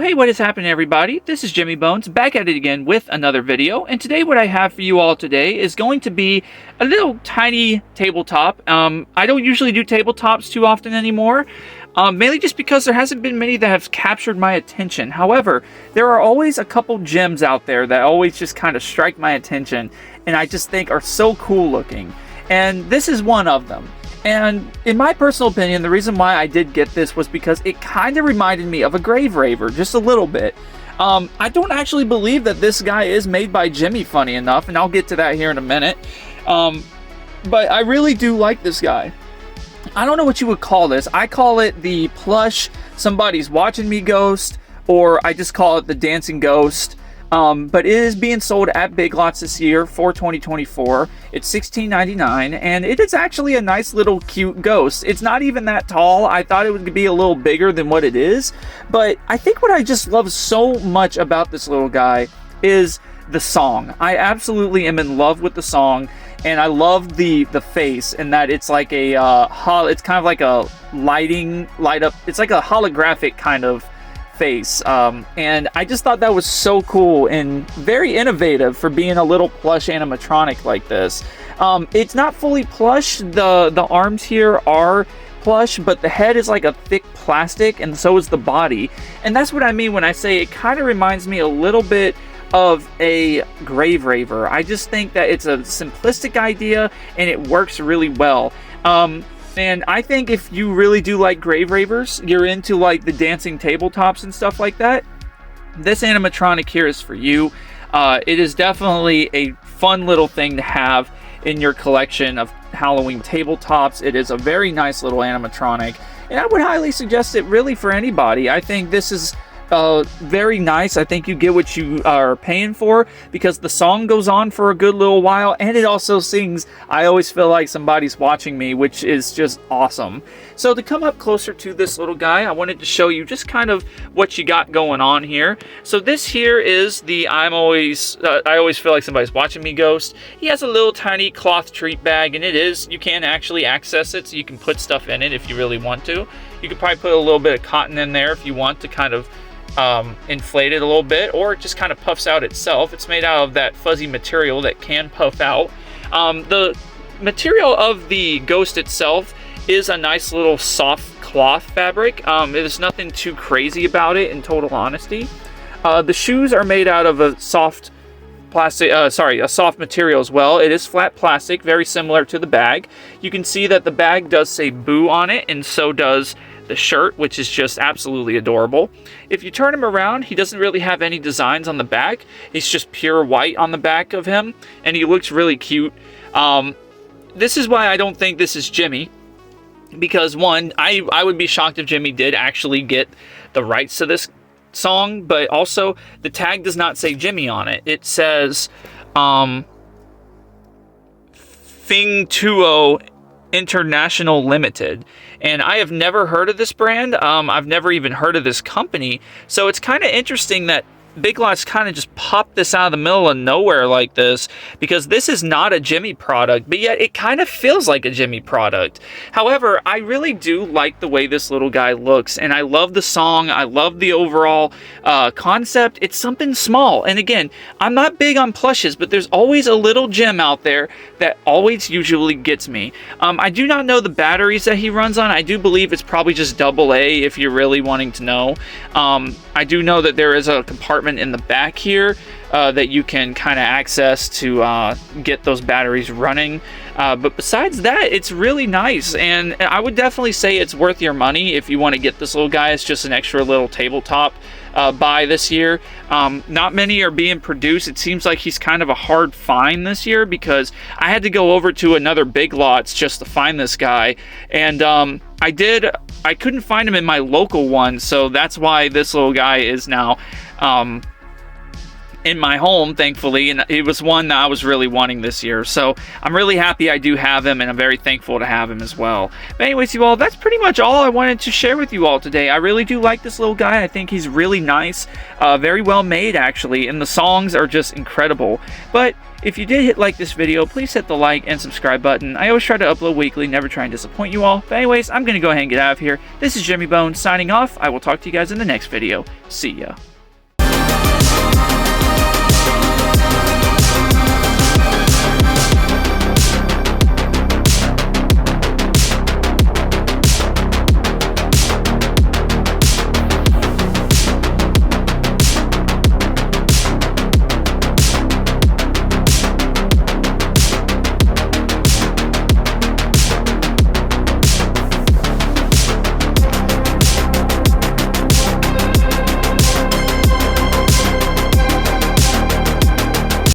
Hey, what is happening, everybody? This is Jimmy Bones, back at it again with another video. And today what I have for you all today is going to be a little tiny tabletop. I don't usually do tabletops too often anymore, mainly just because there hasn't been many that have captured my attention. However, there are always a couple gems out there that always just kind of strike my attention and I just think are so cool looking. And this is one of them. And in my personal opinion, the reason why I did get this was because it kind of reminded me of a Grave Raver, just a little bit. I don't actually believe that this guy is made by Gemmy, funny enough, and I'll get to that here in a minute. But I really do like this guy. I don't know what you would call this. I call it the plush somebody's watching me ghost, or I just call it the dancing ghost. But it is being sold at Big Lots this year for 2024. It's $16.99, and it is actually a nice little cute ghost. It's not even that tall. I thought it would be a little bigger than what it is, but I think what I just love so much about this little guy is the song. I absolutely am in love with the song, and I love the face, and that it's like a it's kind of like a light up. It's like a holographic kind of face, and I just thought that was so cool and very innovative for being a little plush animatronic like this. It's not fully plush. The arms here are plush, but the head is like a thick plastic, and so is the body. And that's what I mean when I say it kind of reminds me a little bit of a Grave Raver. I just think that it's a simplistic idea and it works really well. And I think if you really do like Grave Ravers, you're into like the dancing tabletops and stuff like that, this animatronic here is for you. It is definitely a fun little thing to have in your collection of Halloween tabletops. It is a very nice little animatronic, and I would highly suggest it really for anybody. I think this is very nice. I think you get what you are paying for, because the song goes on for a good little while, and it also sings "I always feel like somebody's watching me," which is just awesome. So to come up closer to this little guy, I wanted to show you just kind of what you got going on here. So this here is the I always feel like somebody's watching me ghost. He has a little tiny cloth treat bag, and you can actually access it, so you can put stuff in it if you really want to. You could probably put a little bit of cotton in there if you want to kind of inflate it a little bit, or it just kind of puffs out itself. It's made out of that fuzzy material that can puff out. The material of the ghost itself is a nice little soft cloth fabric. There's nothing too crazy about it, in total honesty. The shoes are made out of a soft plastic, a soft material as well. It is flat plastic, very similar to the bag. You can see that the bag does say "Boo" on it, and so does the shirt, which is just absolutely adorable. If you turn him around, he doesn't really have any designs on the back. It's just pure white on the back of him, and he looks really cute. This is why I don't think this is Gemmy, because one, I would be shocked if Gemmy did actually get the rights to this song, but also the tag does not say Gemmy on it. It says Thing 2O International Limited, and I have never heard of this brand. I've never even heard of this company, so it's kind of interesting that Big Lots kind of just popped this out of the middle of nowhere like this, because this is not a Gemmy product, but yet it kind of feels like a Gemmy product. However, I really do like the way this little guy looks, and I love the song. I love the overall concept. It's something small, and again, I'm not big on plushes, but there's always a little gem out there that always usually gets me. I do not know the batteries that he runs on. I do believe it's probably just AA if you're really wanting to know. I do know that there is a compartment in the back here that you can kind of access to get those batteries running, but besides that, it's really nice, and I would definitely say it's worth your money if you want to get this little guy. It's just an extra little tabletop buy this year. Not many are being produced. It seems like he's kind of a hard find this year, because I had to go over to another Big Lots just to find this guy, and I couldn't find him in my local one, so that's why this little guy is now in my home, thankfully, and it was one that I was really wanting this year. So I'm really happy I do have him, and I'm very thankful to have him as well. But anyways, you all, that's pretty much all I wanted to share with you all today. I really do like this little guy. I think he's really nice, very well made actually, and the songs are just incredible. But if you did like this video, please hit the like and subscribe button. I always try to upload weekly, never try and disappoint you all. But anyways, I'm going to go ahead and get out of here. This is Gemmy Bones signing off. I will talk to you guys in the next video. See ya.